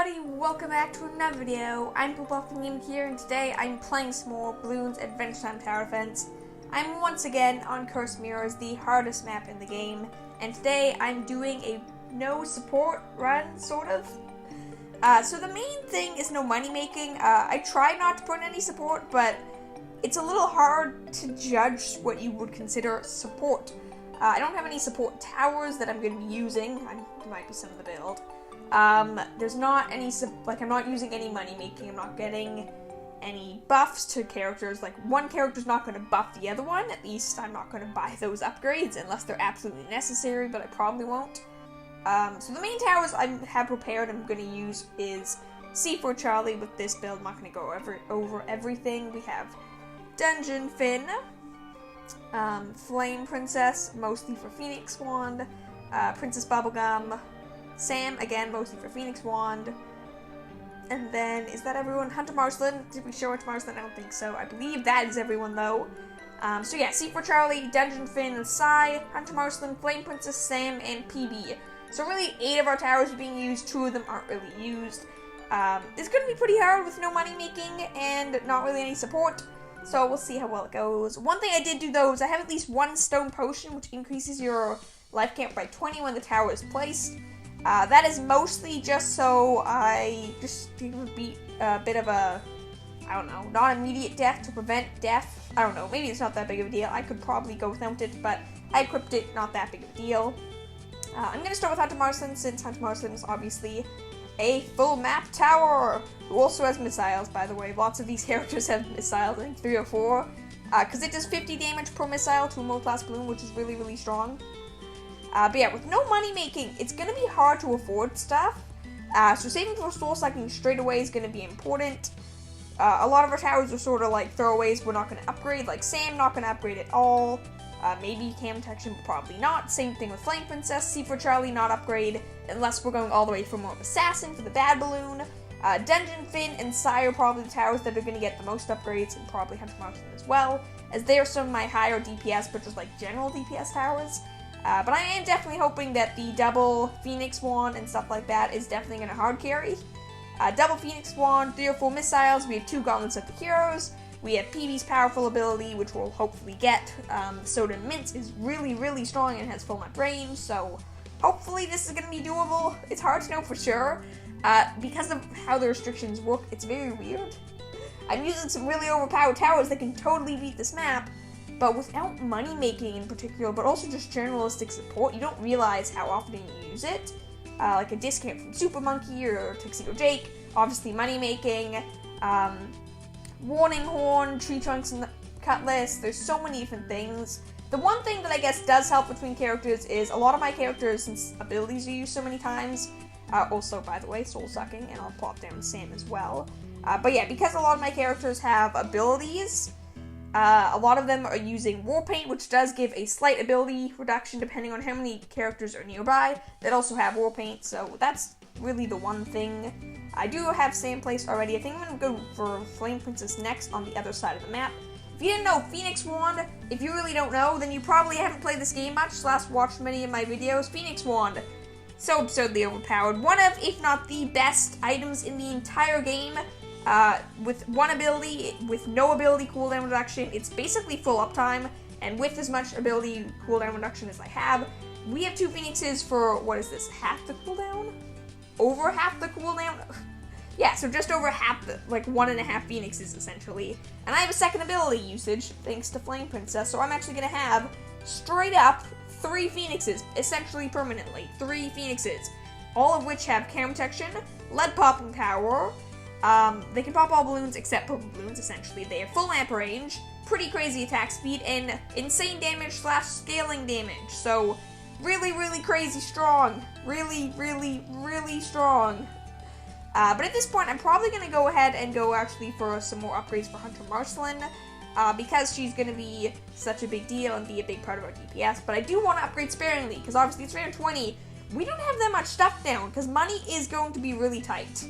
everybody, welcome back to another video. I'm Bloons here, and today I'm playing some more Bloons Adventure Time Tower Defense. I'm once again on Cursed Mirrors, the hardest map in the game, and today I'm doing a no support run, sort of. So the main thing is no money making. I try not to put in any support, but it's a little hard to judge what you would consider support. I don't have any support towers that I'm going to be using. There might be some in the build. There's not any, I'm not using any money making, I'm not getting any buffs to characters, like one character's not going to buff the other one, at least I'm not going to buy those upgrades unless they're absolutely necessary, but I probably won't. So the main towers I have prepared I'm going to use is C4 Charlie with this build. I'm not going to go over everything. We have Dungeon Finn, Flame Princess, mostly for Phoenix Wand, Princess Bubblegum, Sam, again, mostly for Phoenix Wand. And then, is that everyone? Hunter Marceline. Did we show Hunter Marceline? I don't think so. I believe that is everyone, though. So yeah, C4 Charlie, Dungeon Finn, Sai, Hunter Marceline, Flame Princess, Sam, and PB. So really, 8 of our towers are being used. 2 of them aren't really used. It's going to be pretty hard with no money making and not really any support. So we'll see how well it goes. One thing I did do, though, is I have at least 1 stone potion, which increases your life count by 20 when the tower is placed. That is mostly just so I just beat a bit of a, I don't know, not immediate death to prevent death. I don't know, maybe it's not that big of a deal. I could probably go without it, but I equipped it, not that big of a deal. I'm going to start with Hunter Marceline, since Hunter Marceline is obviously a full map tower, who also has missiles, by the way. Lots of these characters have missiles, I think 3 or 4, because it does 50 damage per missile to a multi-class balloon, which is really, really strong. But yeah, with no money making, it's going to be hard to afford stuff. So saving for soul sucking straight away is going to be important. A lot of our towers are sort of like throwaways we're not going to upgrade. Like Sam, not going to upgrade at all. Maybe cam protection, but probably not. Same thing with Flame Princess. C4 Charlie, not upgrade. Unless we're going all the way for more of Assassin for the bad balloon. Dungeon Finn and Sai are probably the towers that are going to get the most upgrades. And probably Hunter Marceline as well. As they are some of my higher DPS, but just like general DPS towers. But I am definitely hoping that the double Phoenix Wand and stuff like that is definitely going to hard carry. Double Phoenix Wand, 3 or 4 missiles, we have 2 Gauntlets of the Heroes, we have PB's powerful ability, which we'll hopefully get. Soda Mint is really, really strong and has full map range, so hopefully this is going to be doable. It's hard to know for sure. Because of how the restrictions work, it's very weird. I'm using some really overpowered towers that can totally beat this map, but without money making in particular, but also just generalistic support, you don't realize how often you use it. Like a discount from Super Monkey or Tuxedo Jake, obviously money making, Warning Horn, Tree Trunks and Cutlass, there's so many different things. The one thing that I guess does help between characters is a lot of my characters, since abilities are used so many times, also by the way, soul sucking, and I'll plop down Sam as well. But yeah, because a lot of my characters have abilities, a lot of them are using War Paint, which does give a slight ability reduction depending on how many characters are nearby that also have War Paint, so that's really the one thing. I do have Sam placed already. I think I'm going to go for Flame Princess next on the other side of the map. If you didn't know, Phoenix Wand, if you really don't know, then you probably haven't played this game much, / watched many of my videos. Phoenix Wand, so absurdly overpowered. One of, if not the best items in the entire game. With one ability, with no ability cooldown reduction, it's basically full uptime, and with as much ability cooldown reduction as I have, we have 2 Phoenixes for, what is this, half the cooldown? Over half the cooldown? Yeah, so just over half the, like 1.5 Phoenixes essentially. And I have a second ability usage, thanks to Flame Princess, so I'm actually going to have, straight up, 3 Phoenixes, essentially permanently, 3 Phoenixes, all of which have cam protection, lead popping power. They can pop all balloons except purple balloons, essentially. They have full amp range, pretty crazy attack speed, and insane damage / scaling damage. So, really, really crazy strong. Really, really, really strong. But at this point, I'm probably going to go ahead and go actually for some more upgrades for Hunter Marceline, because she's going to be such a big deal and be a big part of our DPS. But I do want to upgrade sparingly, because obviously it's round 20. We don't have that much stuff down, because money is going to be really tight.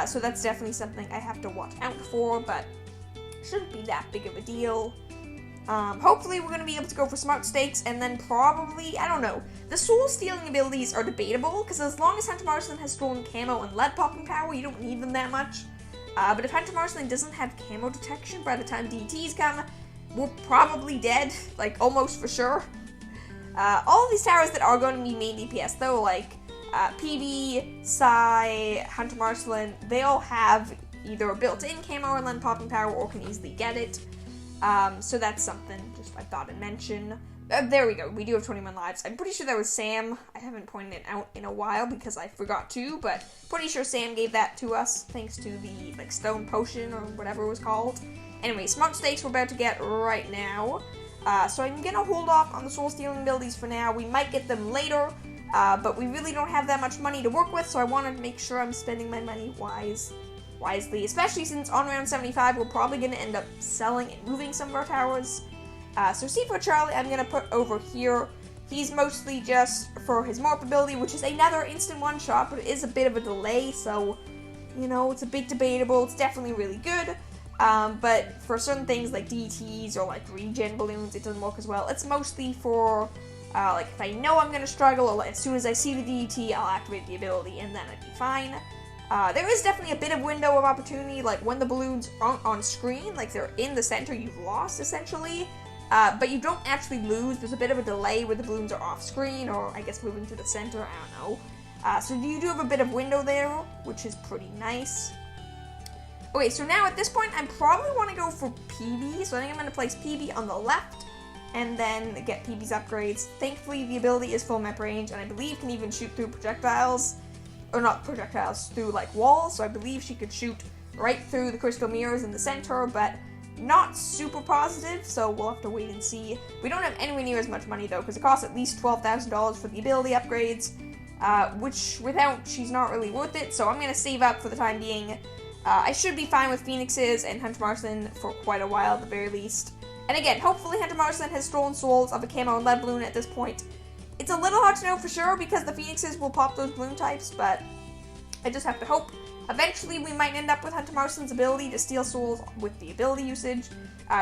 So that's definitely something I have to watch out for, but shouldn't be that big of a deal. Hopefully we're going to be able to go for smart stakes, and then probably, I don't know, the soul stealing abilities are debatable, because as long as Hunter Marston has stolen camo and lead popping power, you don't need them that much. But if Hunter Marston doesn't have camo detection by the time DTs come, we're probably dead, like almost for sure. All of these towers that are going to be main DPS though, like PB, Psy, Hunter Marston, they all have either a built-in camo or lead popping power or can easily get it. So that's something just I thought I'd mention. There we go, we do have 21 lives. I'm pretty sure that was Sam. I haven't pointed it out in a while because I forgot to, but pretty sure Sam gave that to us thanks to the like stone potion or whatever it was called. Anyway, smart stakes we're about to get right now. So I'm gonna hold off on the soul stealing abilities for now. We might get them later, but we really don't have that much money to work with, so I want to make sure I'm spending my money wisely, especially since on round 75 we're probably going to end up selling and moving some of our towers. So C4 Charlie I'm going to put over here. He's mostly just for his morph ability, which is another instant one-shot, but it is a bit of a delay, so, you know, it's a bit debatable. It's definitely really good, but for certain things like DTs or like regen balloons, it doesn't work as well. It's mostly for, like, if I know I'm going to struggle, or as soon as I see the DT, I'll activate the ability, and then I'd be fine. There is definitely a bit of window of opportunity, like when the balloons aren't on screen, like they're in the center, you've lost essentially, but you don't actually lose. There's a bit of a delay where the balloons are off screen, or I guess moving to the center, I don't know. So you do have a bit of window there, which is pretty nice. Okay, so now at this point, I probably want to go for PB, so I think I'm going to place PB on the left, and then get PB's upgrades. Thankfully, the ability is full map range, and I believe can even shoot through projectiles. Or not projectiles, through like walls, so I believe she could shoot right through the crystal mirrors in the center, but not super positive, so we'll have to wait and see. We don't have anywhere near as much money though, because it costs at least $12,000 for the ability upgrades, which without, she's not really worth it, so I'm going to save up for the time being. I should be fine with Phoenixes and Hunter Marston for quite a while at the very least. And again, hopefully Hunter Marston has stolen souls of a camo and lead balloon at this point. It's a little hard to know for sure because the Phoenixes will pop those balloon types, but I just have to hope. Eventually, we might end up with Hunter Marston's ability to steal souls with the ability usage,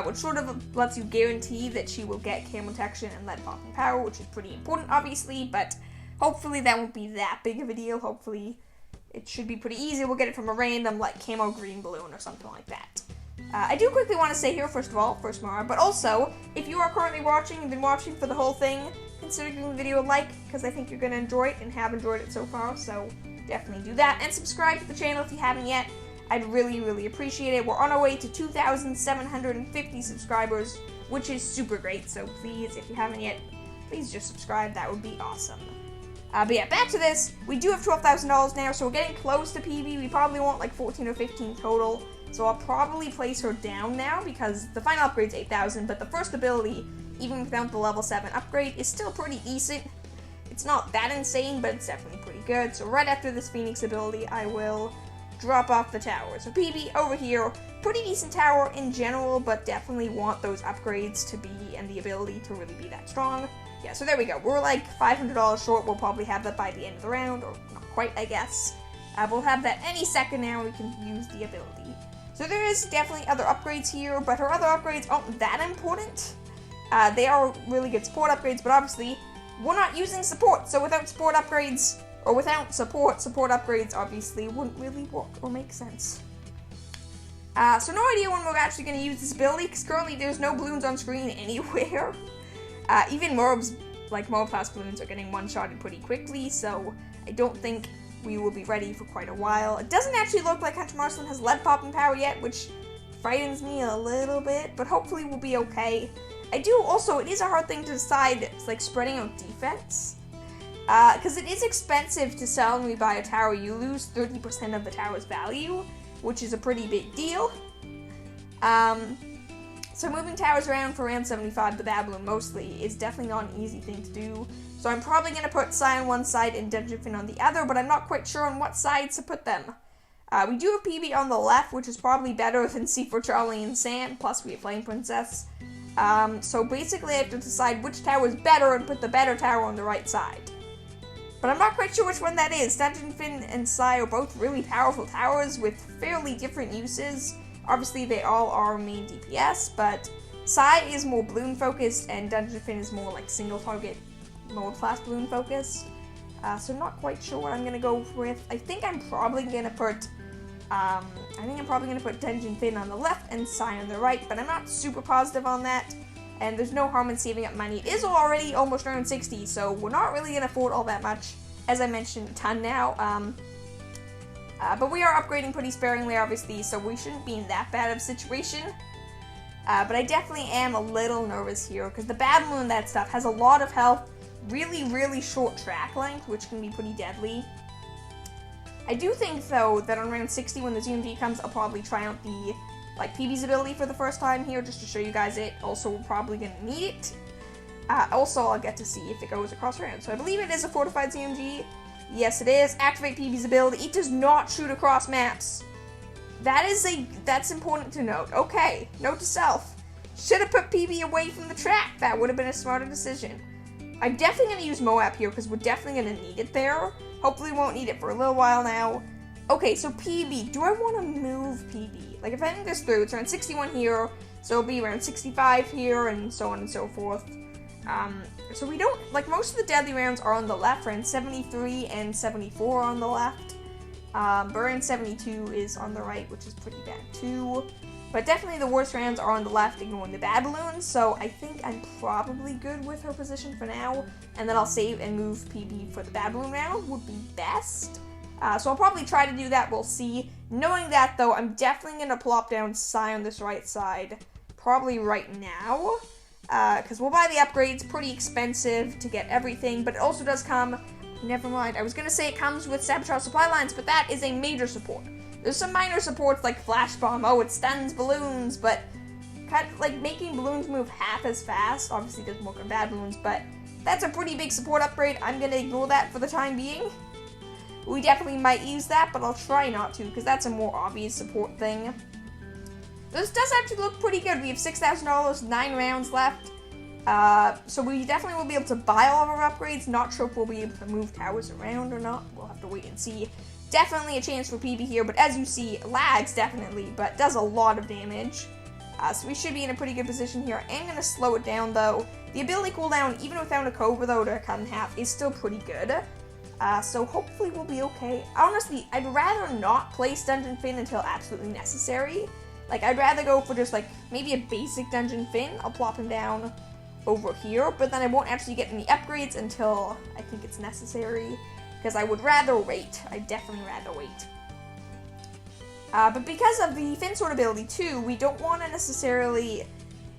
which sort of lets you guarantee that she will get camo detection and lead popping power, which is pretty important, obviously, but hopefully that won't be that big of a deal. Hopefully, it should be pretty easy. We'll get it from a random, like, camo green balloon or something like that. I do quickly want to say here, first of all, first Mara, but also, if you are currently watching and been watching for the whole thing, consider giving the video a like, because I think you're going to enjoy it and have enjoyed it so far, so definitely do that. And subscribe to the channel if you haven't yet. I'd really, really appreciate it. We're on our way to 2,750 subscribers, which is super great, so please, if you haven't yet, please just subscribe. That would be awesome. But yeah, back to this. We do have $12,000 now, so we're getting close to PB. We probably want like 14 or 15 total, so I'll probably place her down now, because the final upgrade's 8,000, but the first ability, even without the level 7 upgrade, is still pretty decent. It's not that insane, but it's definitely pretty good. So right after this Phoenix ability, I will drop off the tower. So PB over here, pretty decent tower in general, but definitely want those upgrades to be, and the ability to really be that strong. Yeah, so there we go. We're like $500 short. We'll probably have that by the end of the round, or not quite, I guess. We'll have that any second now. We can use the ability. So there is definitely other upgrades here, but her other upgrades aren't that important. They are really good support upgrades, but obviously we're not using support, so without support upgrades, or without support upgrades obviously wouldn't really work or make sense. So no idea when we're actually going to use this ability, because currently there's no balloons on screen anywhere. Even Morbs, like Morb class balloons, are getting one-shotted pretty quickly, so I don't think we will be ready for quite a while. It doesn't actually look like Hunter Marston has lead popping power yet, which frightens me a little bit, but hopefully we'll be okay. I do also, it is a hard thing to decide, it's like spreading out defense. Because it is expensive to sell and rebuy a tower. You lose 30% of the tower's value, which is a pretty big deal. So moving towers around for round 75, the Babylon mostly, is definitely not an easy thing to do. So I'm probably going to put Psy on one side and Dungeon Fin on the other, but I'm not quite sure on what sides to put them. We do have PB on the left, which is probably better than C4 Charlie and Sam, plus we have Flame Princess. So basically I have to decide which tower is better and put the better tower on the right side. But I'm not quite sure which one that is. Dungeon Fin and Psy are both really powerful towers with fairly different uses. Obviously they all are main DPS, but Psy is more balloon focused, and Dungeon Fin is more like single target mode class balloon focused. So I'm not quite sure what I'm gonna go with. I think I'm probably gonna put Dungeon Fin on the left and Psy on the right, but I'm not super positive on that. And there's no harm in saving up money. It is already almost around 60, so we're not really gonna afford all that much. As I mentioned, a ton now. But we are upgrading pretty sparingly, obviously, so we shouldn't be in that bad of a situation. But I definitely am a little nervous here, because the bad balloon, that stuff, has a lot of health, really, really short track length, which can be pretty deadly. I do think, though, that on round 60, when the ZMG comes, I'll probably try out the, PB's ability for the first time here, just to show you guys it. Also, we're probably going to need it. Also, I'll get to see if it goes across round. So I believe it is a fortified ZMG. Yes, it is. Activate PB's ability. It does not shoot across maps. That's important to note. Okay, note to self. Should have put PB away from the track. That would have been a smarter decision. I'm definitely going to use Moab here, because we're definitely going to need it there. Hopefully we won't need it for a little while now. Okay, so PB. Do I want to move PB? Like, if I think this through, it's around 61 here, so it'll be around 65 here, and so on and so forth. So we don't, most of the deadly rounds are on the left, around 73 and 74 on the left. But around 72 is on the right, which is pretty bad too. But definitely the worst rounds are on the left, ignoring the bad balloons, so I think I'm probably good with her position for now, and then I'll save and move PB for the bad balloon round would be best. So I'll probably try to do that, we'll see. Knowing that, though, I'm definitely going to plop down Psy on this right side, probably right now, because we'll buy the upgrades, pretty expensive to get everything, but it also does come, never mind, I was going to say it comes with Sabotage Supply Lines, but that is a major support. There's some minor supports like Flash Bomb, oh, it stuns balloons, but kind of making balloons move half as fast, obviously doesn't work on bad balloons, but that's a pretty big support upgrade. I'm going to ignore that for the time being. We definitely might use that, but I'll try not to, because that's a more obvious support thing. This does actually look pretty good. We have $6,000, 9 rounds left. So we definitely will be able to buy all of our upgrades. Not sure if we'll be able to move towers around or not. We'll have to wait and see. Definitely a chance for PB here, but as you see, lags definitely, but does a lot of damage. So we should be in a pretty good position here. I am going to slow it down, though. The ability cooldown, even without a Cobra, though, to cut in half, is still pretty good. So hopefully we'll be okay. Honestly, I'd rather not place Dungeon Fin until absolutely necessary. I'd rather go for just, maybe a basic Dungeon Fin. I'll plop him down over here, but then I won't actually get any upgrades until I think it's necessary, because I would rather wait. I'd definitely rather wait. But because of the Fin Sword ability, too, we don't want to necessarily,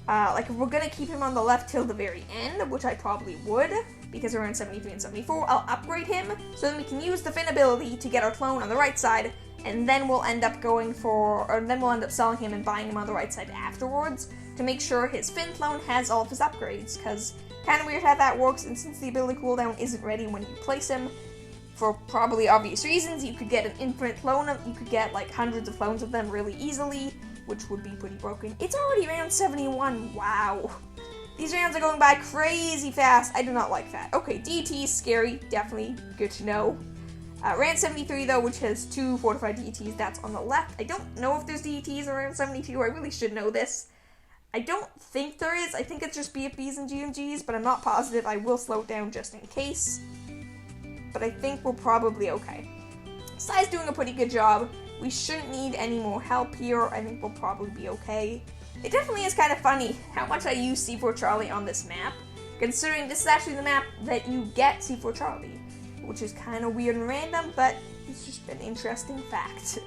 if we're going to keep him on the left till the very end, which I probably would, because around 73 and 74, I'll upgrade him, so then we can use the Fin ability to get our clone on the right side, and then we'll end up selling him and buying him on the right side afterwards, to make sure his Fin clone has all of his upgrades, because kind of weird how that works, and since the ability cooldown isn't ready when you place him, for probably obvious reasons, you could get an infinite clone, you could get hundreds of clones of them really easily, which would be pretty broken. It's already round 71, wow. These rounds are going by crazy fast. I do not like that. Okay, DT is scary, definitely good to know. Round 73, though, which has 2 fortified DTs, that's on the left. I don't know if there's DTs around 72, I really should know this. I don't think there is, I think it's just BFBs and GMGs, but I'm not positive. I will slow it down just in case. But I think we're probably okay. Psy's doing a pretty good job. We shouldn't need any more help here. I think we'll probably be okay. It definitely is kind of funny how much I use C4 Charlie on this map, considering this is actually the map that you get C4 Charlie, which is kind of weird and random, but it's just an interesting fact.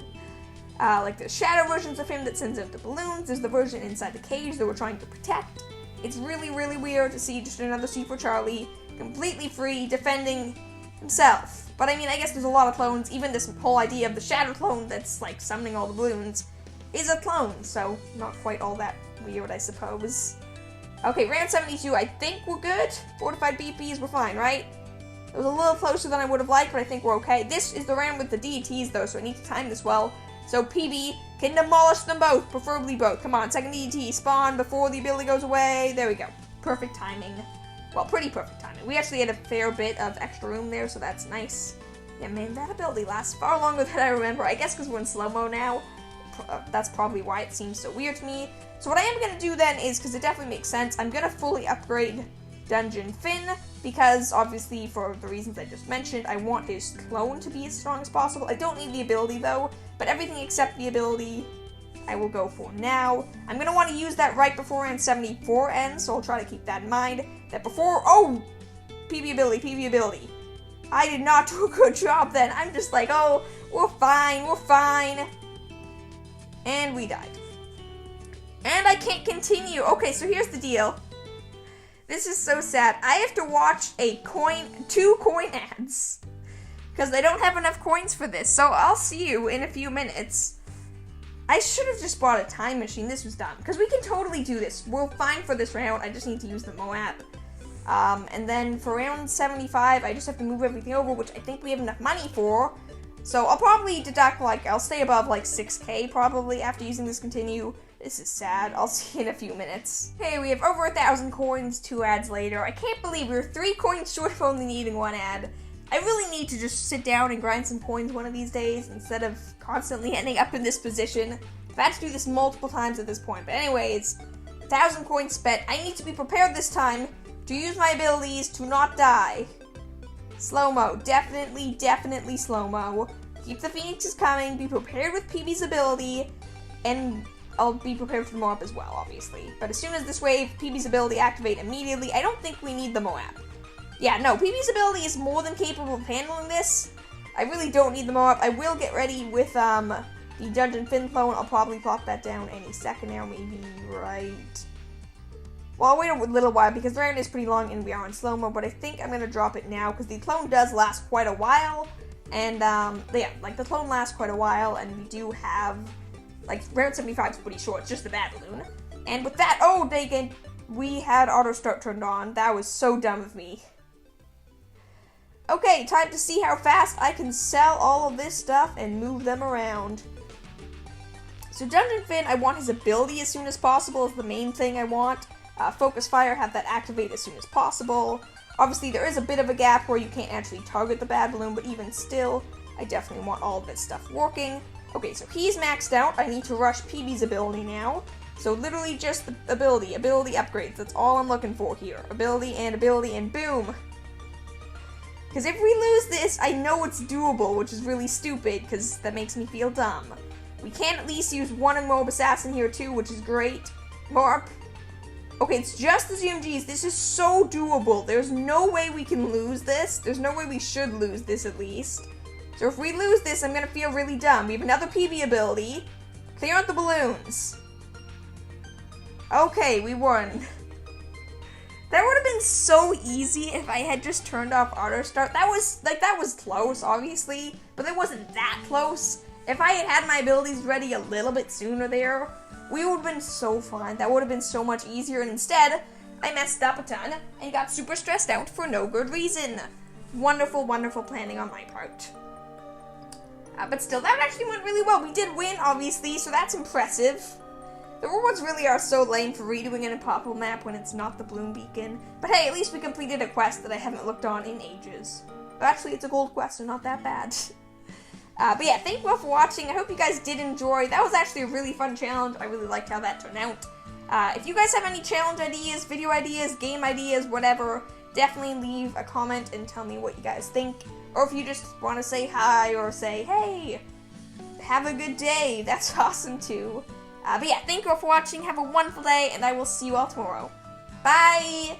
There's shadow versions of him that sends out the balloons, there's the version inside the cage that we're trying to protect. It's really, really weird to see just another C4 Charlie completely free, defending himself. But I mean, I guess there's a lot of clones. Even this whole idea of the shadow clone that's summoning all the balloons is a clone, so not quite all that weird, I suppose. Okay, round 72, I think we're good. Fortified BPs, we're fine, right? It was a little closer than I would have liked, but I think we're okay. This is the round with the DTs, though, so I need to time this well. So PB can demolish them both, preferably both. Come on, second DT, spawn before the ability goes away. There we go. Perfect timing. Well, pretty perfect timing. We actually had a fair bit of extra room there, so that's nice. Yeah, man, that ability lasts far longer than I remember. I guess because we're in slow-mo now. that's probably why it seems so weird to me. So what I am going to do then is, because it definitely makes sense, I'm going to fully upgrade Dungeon Finn, because obviously for the reasons I just mentioned, I want his clone to be as strong as possible. I don't need the ability though, but everything except the ability I will go for now. I'm going to want to use that right before round 74 ends, so I'll try to keep that in mind. That before, oh, PB ability. I did not do a good job then. I'm just like, oh, we're fine. And we died. And I can't continue. Okay, so here's the deal. This is so sad. I have to watch two coin ads, because I don't have enough coins for this. So I'll see you in a few minutes. I should have just bought a time machine. This was dumb, because we can totally do this. We're fine for this round. I just need to use the Moab. And then for round 75, I just have to move everything over, which I think we have enough money for. So I'll probably deduct, I'll stay above 6k probably after using this continue. This is sad. I'll see you in a few minutes. Okay, we have over 1,000 coins, 2 ads later. I can't believe we're 3 coins short of only needing 1 ad. I really need to just sit down and grind some coins one of these days instead of constantly ending up in this position. I've had to do this multiple times at this point. But anyways, 1,000 coins spent. I need to be prepared this time to use my abilities to not die. Slow-mo. Definitely slow-mo. Keep the phoenixes coming. Be prepared with PB's ability. And I'll be prepared for the Moab as well, obviously. But as soon as this wave, PB's ability activate immediately. I don't think we need the Moab. Yeah, no, PB's ability is more than capable of handling this. I really don't need the Moab. I will get ready with the Dungeon Finn clone. I'll probably plop that down any second now, maybe right. Well, I'll wait a little while because the round is pretty long and we are in slow-mo, but I think I'm going to drop it now because the clone does last quite a while. And, yeah, the clone lasts quite a while, and we do have, round 75 is pretty short. It's just the bad balloon. And with that, oh, dang it, we had auto start turned on. That was so dumb of me. Okay, time to see how fast I can sell all of this stuff and move them around. So Dungeon Finn, I want his ability as soon as possible is the main thing I want. Focus Fire, have that activate as soon as possible. Obviously, there is a bit of a gap where you can't actually target the bad balloon, but even still, I definitely want all of this stuff working. Okay, so he's maxed out. I need to rush PB's ability now. So literally just the ability upgrades. That's all I'm looking for here. Ability, and boom. Because if we lose this, I know it's doable, which is really stupid, because that makes me feel dumb. We can at least use one Moab Assassin here too, which is great. Mark. Okay, it's just the ZMGs. This is so doable. There's no way we can lose this. There's no way we should lose this, at least. So if we lose this, I'm gonna feel really dumb. We have another PB ability. Clear out the balloons. Okay, we won. That would have been so easy if I had just turned off auto start. That was close, obviously, but it wasn't that close. If I had had my abilities ready a little bit sooner there, we would have been so fine. That would have been so much easier, and instead, I messed up a ton and got super stressed out for no good reason. Wonderful, wonderful planning on my part. But still, that actually went really well. We did win, obviously, so that's impressive. The rewards really are so lame for redoing an impossible map when it's not the Bloom Beacon. But hey, at least we completed a quest that I haven't looked on in ages. But actually, it's a gold quest, so not that bad. But yeah, thank you all for watching. I hope you guys did enjoy. That was actually a really fun challenge. I really liked how that turned out. If you guys have any challenge ideas, video ideas, game ideas, whatever, definitely leave a comment and tell me what you guys think. Or if you just want to say hi or say, hey, have a good day, that's awesome too. But yeah, thank you all for watching. Have a wonderful day, and I will see you all tomorrow. Bye!